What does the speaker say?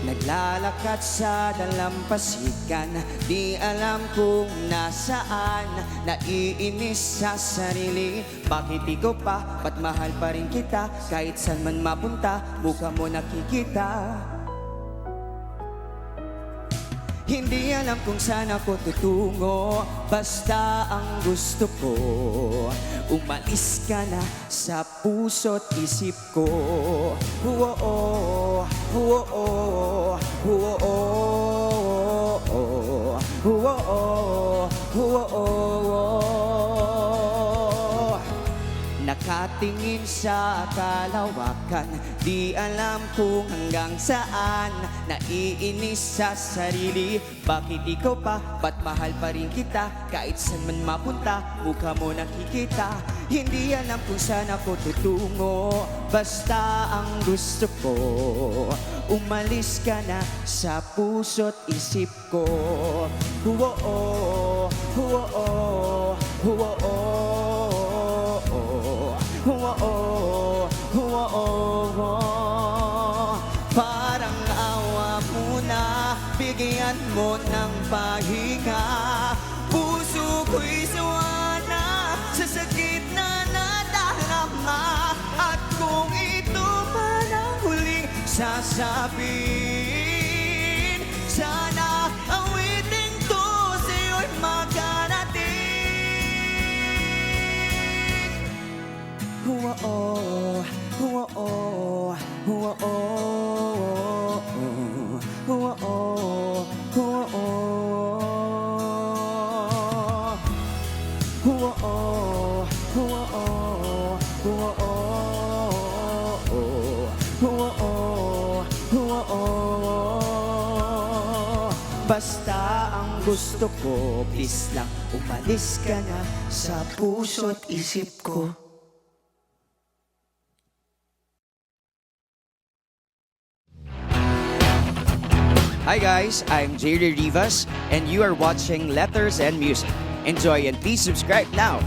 Naglalakad sa dalampasigan, di alam kung nasaan. Naiinis sa sarili, bakit ikaw pa? Ba't mahal pa rin kita? Kahit saan man mapunta, mukha mo nakikita. Hindi alam kung saan ako tutungo, basta ang gusto ko, umalis ka na sa puso't isip ko. Nakatingin sa kalawakan, di alam kung hanggang saan. Naiinis sa sarili, bakit ikaw pa? Ba't mahal pa rin kita? Kahit saan man mapunta, mukha mo nakikita. Hindi alam kung saan ako tutungo, basta ang gusto ko, umalis ka na sa puso't isip ko. Parang awa mo na, bigyan mo ng pahinga. Puso ko'y sawa na sa sakit na nadarama. At kung ito man ang huling sasabihin, sana awitin ko sa'yo'y basta ang gusto ko, please lang umalis ka na sa puso't isip ko. Hi guys, I'm Jerry Rivas and you are watching Letters and Music. Enjoy and please subscribe now.